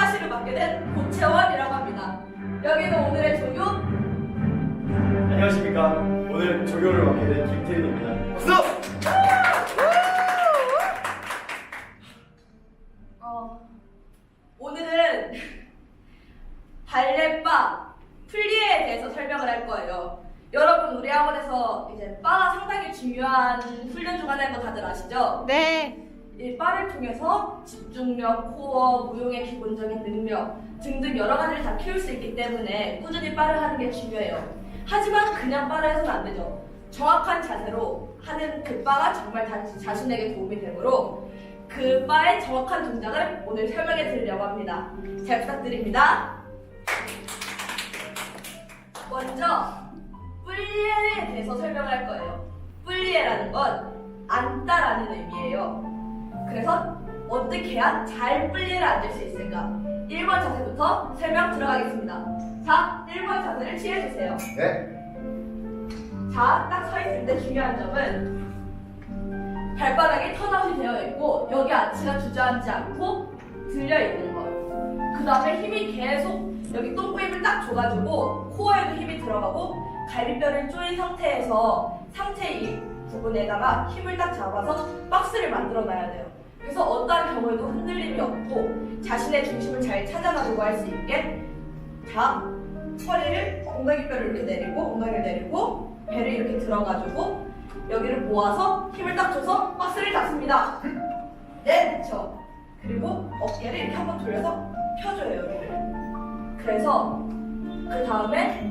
수다씨를 맡게 된 고채원이라고 합니다. 여기는 오늘의 조교 안녕하십니까. 오늘 조교를 맡게 된 김태윤입니다. 박수! 오늘은 발레바 플리에에 대해서 설명을 할 거예요. 여러분 우리 학원에서 이제 바가 상당히 중요한 훈련 중 하나인 거 다들 아시죠? 네. 이 바를 통해서 집중력, 코어, 무용의 기본적인 능력 등등 여러 가지를 다 키울 수 있기 때문에 꾸준히 바를 하는 게 중요해요. 하지만 그냥 바를 해서는 안 되죠. 정확한 자세로 하는 그 바가 정말 자신에게 도움이 되므로 그 바의 정확한 동작을 오늘 설명해 드리려고 합니다. 잘 부탁드립니다. 먼저 플리에에 대해서 설명을 할 거예요. 플리에라는 건 앉다라는 의미예요. 그래서 어떻게 해야 잘 플리에를 앉을 수 있을까? 1번 자세부터 설명 들어가겠습니다. 자, 1번 자세를 취해주세요. 네. 자, 딱 서 있을 때 중요한 점은 발바닥이 턴아웃이 되어 있고 여기 아치가 주저앉지 않고 들려 있는 것. 그 다음에 힘이 계속 여기 똥꼬 힘을 딱 줘가지고 코어에도 힘이 들어가고 갈비뼈를 조인 상태에서 상체 이 부분에다가 힘을 딱 잡아서 박스를 만들어 놔야 돼요. 그래서 어떠한 경우에도 흔들림이 없고 자신의 중심을 잘 찾아가지고 할 수 있게. 자, 허리를 엉덩이뼈를 이렇게 내리고 엉덩이를 내리고 배를 이렇게 들어가지고 여기를 모아서 힘을 딱 줘서 박스를 잡습니다. 네, 그렇죠. 그리고 어깨를 이렇게 한번 돌려서 펴줘요, 여기를. 그래서 그 다음에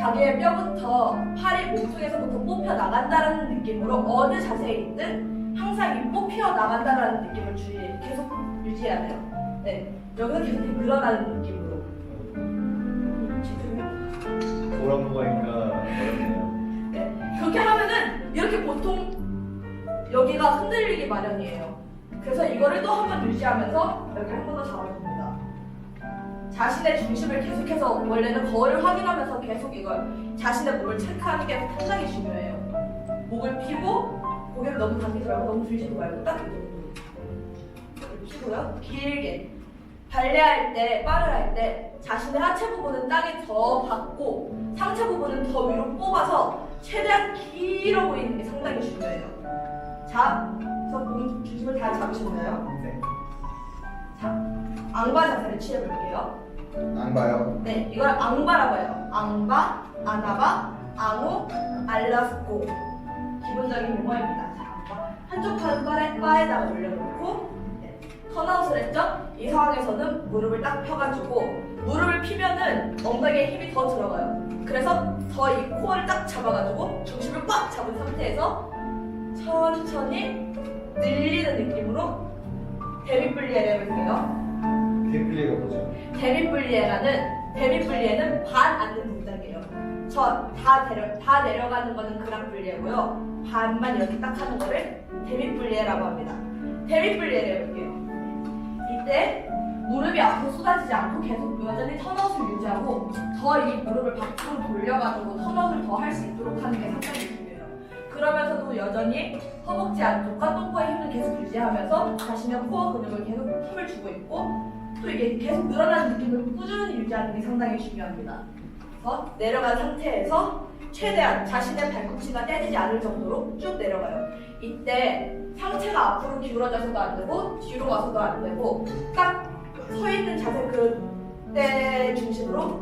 자기의 뼈부터 팔이 몸속에서부터 뽑혀 나간다는 느낌으로 어느 자세에 있든 항상 이 뽑혀 나간다는 느낌을 계속 유지해야 돼요. 네, 여기서 계속 늘어나는 느낌으로. 도란노가니까 어렵네요. 네, 그렇게 하면은 이렇게 보통 여기가 흔들리기 마련이에요. 그래서 이거를 또 한 번 유지하면서 여기 한 번 더 잡아줍니다. 자신의 중심을 계속해서 원래는 거울을 확인하면서 계속 이걸 자신의 몸을 체크하는 게 상당히 중요해요. 목을 피고 고개를 너무 당기지 말고 너무 들지도 말고 딱 이 정도. 목을 피고요. 길게. 발레할 때, 바를 할 때 자신의 하체 부분은 땅에 더 받고 상체 부분은 더 위로 뽑아서 최대한 길어 보이는 게 상당히 중요해요. 자, 그래서 몸 중심을 다 잡으셨나요? 네. 자, 앙바 자세를 취해볼게요. 안 봐요. 네, 이걸 앙바라고 해요. 앙바, 아나바, 앙호, 알라스코. 기본적인 용어입니다. 자, 앙바. 한쪽 팔을 바에다가 올려놓고 네, 턴아웃을 했죠? 이 상황에서는 무릎을 딱 펴가지고 무릎을 피면은 엉덩이에 힘이 더 들어가요. 그래서 더 이 코어를 딱 잡아가지고 중심을 꽉 잡은 상태에서 천천히 늘리는 느낌으로 데미플리에를 해볼게요. 뒷플리가 뭐죠? 데미플리에는 반 앉는 동작이에요. 다 내려가는 거는 그랑플리에고요. 반만 이렇게 딱 하는 거를 데미플리에라고 합니다. 데미플리에를 해볼게요. 이때 무릎이 앞으로 쏟아지지 않고 계속 여전히 턴아웃을 유지하고 더 이 무릎을 밖으로 돌려가지고 턴아웃을 더 할 수 있도록 하는 게 상당히 중요해요. 그러면서도 여전히 허벅지 안쪽과 똥꼬의 힘을 계속 유지하면서 자신의 코어 근육을 계속 힘을 주고 있고 또 이게 계속 늘어나는 느낌을 꾸준히 유지하는 게 상당히 중요합니다. 그래서 내려간 상태에서 최대한 자신의 발꿈치가 떼지지 않을 정도로 쭉 내려가요. 이때 상체가 앞으로 기울어져서도 안 되고 뒤로 가서도 안 되고 딱 서 있는 자세 그때 중심으로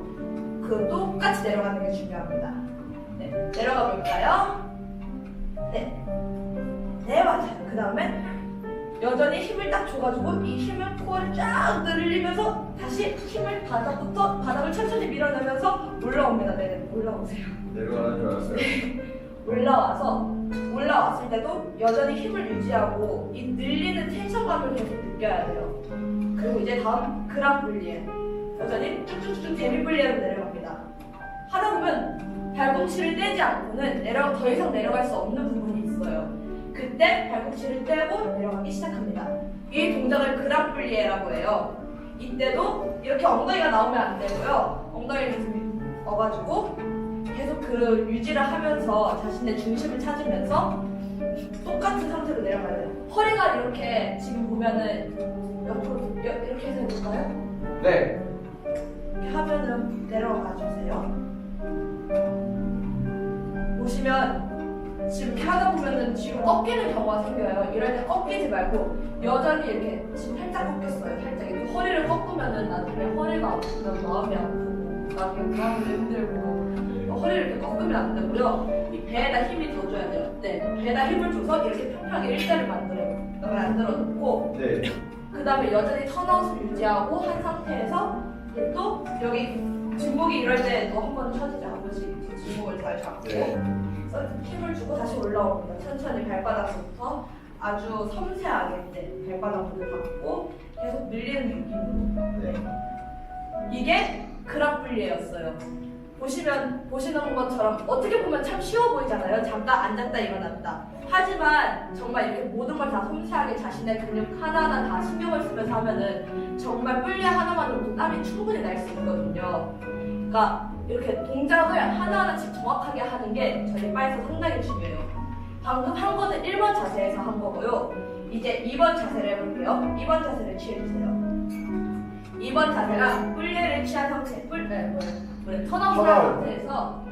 똑같이 내려가는 게 중요합니다. 네, 내려가 볼까요? 네, 네 맞아요. 그 다음에 여전히 힘을 딱 줘가지고 이 힘을 코어를 쫙 늘리면서 다시 힘을 바닥을 천천히 밀어내면서 올라옵니다. 네, 올라오세요. 내려가는 줄 알았어요. 올라왔을 때도 여전히 힘을 유지하고 이 늘리는 텐션감을 계속 느껴야 돼요. 그리고 이제 다음 그랑플리에 여전히 쭉쭉쭉 데미플리에로 내려갑니다. 하다 보면 발꿈치를 떼지 않고는 더 이상 내려갈 수 없는 부분이 있어요. 그때 발꿈치를 떼고 내려가기 시작합니다. 이 동작을 그랑플리에라고 해요. 이때도 이렇게 엉덩이가 나오면 안 되고요. 엉덩이를 계속 넣어가지고 계속 그 유지를 하면서 자신의 중심을 찾으면서 똑같은 상태로 내려가야 돼요. 허리가 이렇게 지금 보면은 옆으로 이렇게 해서 해볼까요? 네. 이렇게 하면은 내려가 주세요. 보시면 지금 이렇게 하다 보면은 뒤로 꺾이는 경우가 생겨요. 이럴 때 꺾이지 말고 여전히 이렇게 지금 살짝 꺾였어요. 살짝 이렇게 허리를 꺾으면은 나중에 허리가 아프면 마음이 아프고 나중에 마음이 힘들고 허리를 이렇게 꺾으면 안 되고요. 이 배에다 힘이 더 줘야 돼요. 네, 배에다 힘을 줘서 이렇게 평평하게 일자를 만들어 놓고 네. 그 다음에 여전히 턴아웃을 유지하고 한 상태에서 이제 또 여기 중목이 이럴 때 또 한 번 쳐지죠. 한 번씩 중목을 잘 잡고 네. 그래서 힘을 주고 다시 올라옵니다. 천천히 발바닥부터 아주 섬세하게 이제 발바닥부터 닿고 계속 밀리는 느낌으로. 네. 이게 그랑플리에였어요. 보시는 것처럼 어떻게 보면 참 쉬워 보이잖아요. 잠깐 앉았다 일어났다. 하지만 정말 이렇게 모든 걸 다 섬세하게 자신의 근육 하나하나 다 신경을 쓰면서 하면은 정말 플리에 하나만으로도 땀이 충분히 날 수 있거든요. 그러니까 이렇게 동작을 하나하나씩 정확하게 하는 게 저희 바에서 상당히 중요해요. 방금 한 거는 1번 자세에서 한 거고요. 이제 2번 자세를 해볼게요. 2번 자세를 취해주세요. 2번 자세가 플리에를 취한 상태, 턴아웃을 한 상태에서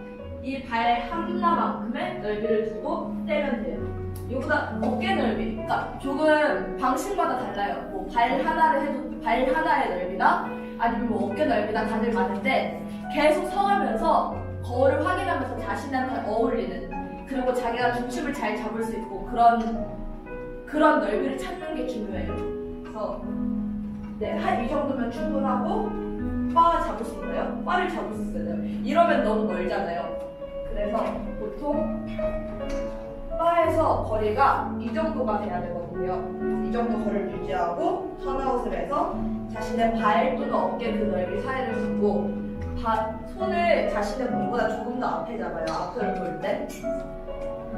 이 발 하나만큼의 넓이를 두고 떼면 돼요. 이거보다 어깨 넓이, 그러니까 조금 방식마다 달라요. 뭐 발 하나를 해도 발 하나의 넓이나 아니면 뭐 어깨 넓이나 다들 많은데 계속 서가면서 거울을 확인하면서 자신한테 어울리는 그리고 자기가 중심을 잘 잡을 수 있고 그런 넓이를 찾는 게 중요해요. 그래서 네, 한 이 정도면 충분하고 바 잡을 수 있나요? 바를 잡을 수 있어요. 이러면 너무 멀잖아요. 그래서 보통 바에서 거리가 이 정도가 돼야 되거든요. 이 정도 거리를 유지하고 턴아웃을 해서 자신의 발 또는 어깨 그 넓이 사이를 두고 손을 자신의 몸보다 조금 더 앞에 잡아요. 앞을 볼 때.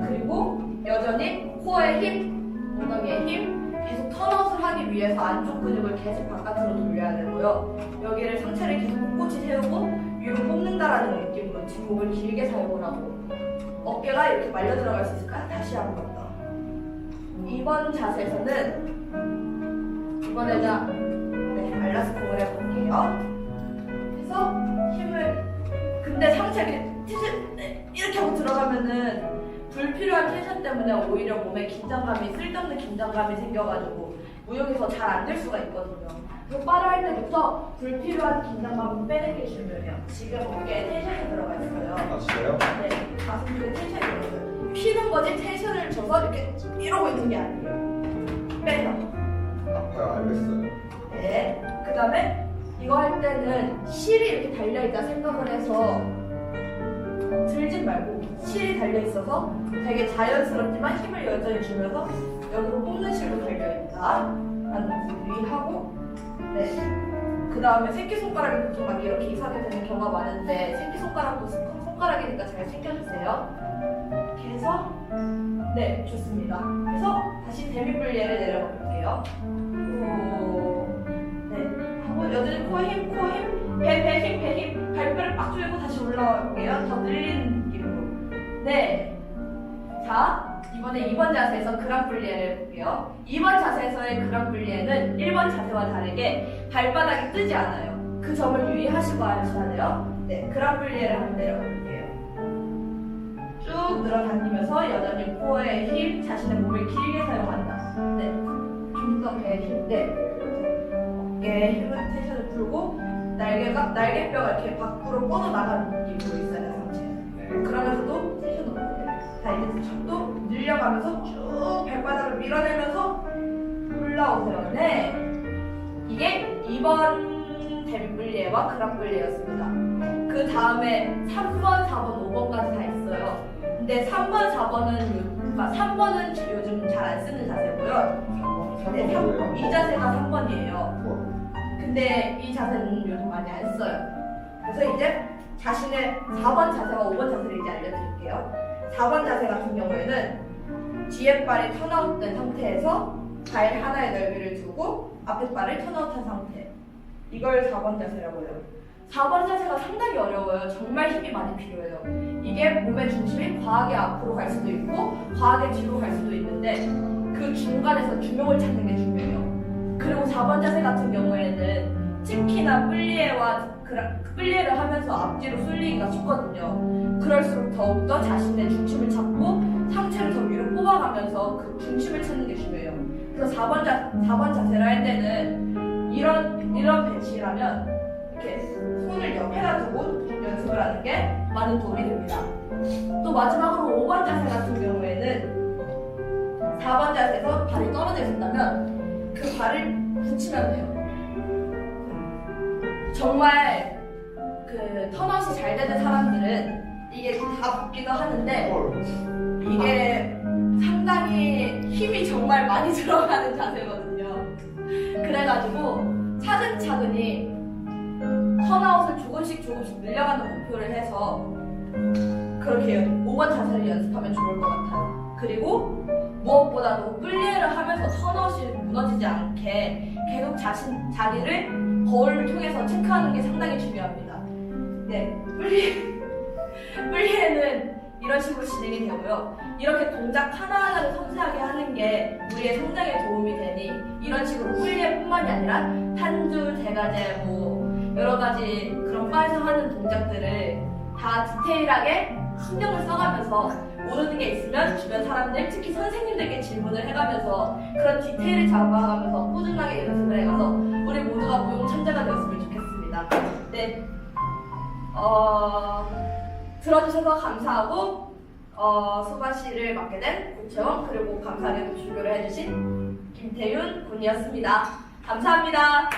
그리고 여전히 코어에 힘, 엉덩이에 힘, 계속 턴아웃을 하기 위해서 안쪽 근육을 계속 바깥으로 돌려야 되고요. 여기를 상체를 계속 꼿꼿이 세우고 위로 뽑는다라는 느낌으로 뒷목을 길게 사용을 하고 어깨가 이렇게 말려 들어갈 수 있을까요? 다시 한 번 더. 2번 자세에서는 이번에다 알라스콩을 해볼게요. 그래서 힘을 근데 상체 이렇게 하고 들어가면은 불필요한 텐션 때문에 오히려 몸에 긴장감이 쓸데없는 긴장감이 생겨가지고 무용에서 잘 안 될 수가 있거든요. 그래서 바를 할 때부터 불필요한 긴장감을 빼는 게 중요해요. 지금 어깨에 텐션이 들어가 있어요. 아 진짜요? 네, 가슴 쪽에 텐션이 들어가요. 피는 거지 텐션을 줘서 이렇게 이러고 있는 게 아니에요. 빼서. 아파요. 알겠어요. 네. 그 다음에 이거 할 때는 실이 이렇게 달려있다 생각을 해서 들진 말고 실이 달려있어서 되게 자연스럽지만 힘을 여전히 주면서 여기로 뽑는 실로 달려있다 라는 것을 유의하고 네. 그 다음에 새끼손가락이 보통 막 이렇게 이상하게 되는 경우가 많은데 새끼손가락도 손가락이니까 잘 챙겨주세요. 이렇게 해서 네 좋습니다. 그래서 다시 데미블리에를 내려가 볼게요. 여전히 코어 힘, 배 힘, 발뼈를 빡 조이고 다시 올라올게요. 더 늘리는 느낌으로. 네. 자, 이번에 2번 자세에서 그랑플리에를 해볼게요. 2번 자세에서의 그랑플리에는 1번 자세와 다르게 발바닥이 뜨지 않아요. 그 점을 유의하시고 하셔야 돼요. 네, 그랑플리에를 한번 내려볼게요. 쭉 늘어다니면서 여전히 코어의 힘, 자신의 몸을 길게 사용한다. 네, 좀 더 배의 힘, 네. 어깨에 힘을 텐션을 풀고 날개뼈가 이렇게 밖으로 뻗어나가는 느낌으로 있어요, 상체. 네. 그러면서도 텐션을 풀어요. 자, 이제 척도 늘려가면서 쭉 발바닥을 밀어내면서 올라오세요. 네. 이게 2번 데미블리에와 그랑블리에였습니다. 그 다음에 3번, 4번, 5번까지 다 있어요. 근데 3번, 4번은 그러니까 3번은 요즘 잘 안 쓰는 자세고요. 네, 3번. 이 자세가 3번이에요. 근데 이 자세는 요즘 많이 안 써요. 그래서 이제 자신의 4번 자세와 5번 자세를 이제 알려드릴게요. 4번 자세 같은 경우에는 뒤에 발이 턴아웃된 상태에서 발 하나의 넓이를 두고 앞에 발을 턴아웃한 상태. 이걸 4번 자세라고 해요. 4번 자세가 상당히 어려워요. 정말 힘이 많이 필요해요. 이게 몸의 중심이 과하게 앞으로 갈 수도 있고 과하게 뒤로 갈 수도 있는데 그 중간에서 균형을 찾는 게 중요해요. 그리고 4번 자세 같은 경우에는 특히나 특히나 플리에를 하면서 앞뒤로 쏠리기가 쉽거든요. 그럴수록 더욱더 자신의 중심을 잡고 상체를 더 위로 뽑아가면서 그 중심을 찾는 게 중요해요. 그래서 4번 자세를 할 때는 이런 배치라면 이렇게 손을 옆에다 두고 연습을 하는 게 많은 도움이 됩니다. 또 마지막으로 5번 자세 같은 경우에는 4번 자세에서 발이 떨어져 있었다면 그 발을 붙이면 돼요. 정말 그 턴아웃이 잘 되는 사람들은 이게 다 붙기도 하는데 이게 상당히 힘이 정말 많이 들어가는 자세거든요. 그래가지고 차근차근히 턴아웃을 조금씩 늘려가는 목표를 해서 그렇게 5번 자세를 연습하면 좋을 것 같아요. 그리고 무엇보다도 플리에를 하면서 턴아웃이 무너지지 않게 계속 자기를 거울을 통해서 체크하는 게 상당히 중요합니다. 네, 플리에는 이런 식으로 진행이 되고요. 이렇게 동작 하나하나를 섬세하게 하는 게 우리의 성장에 도움이 되니 이런 식으로 플리에뿐만이 아니라 탄두, 대가제, 여러 가지 그런 바에서 하는 동작들을 다 디테일하게 신경을 써가면서 모르는 게 있으면 주변 사람들, 특히 선생님들께 질문을 해가면서 그런 디테일을 잡아가면서 꾸준하게 연습을 해가서 우리 모두가 무용천재가 되었으면 좋겠습니다. 네, 들어주셔서 감사하고 수바시를 맡게 된 고채원 그리고 감사하게도 조교를 해주신 김태윤 군이었습니다. 감사합니다.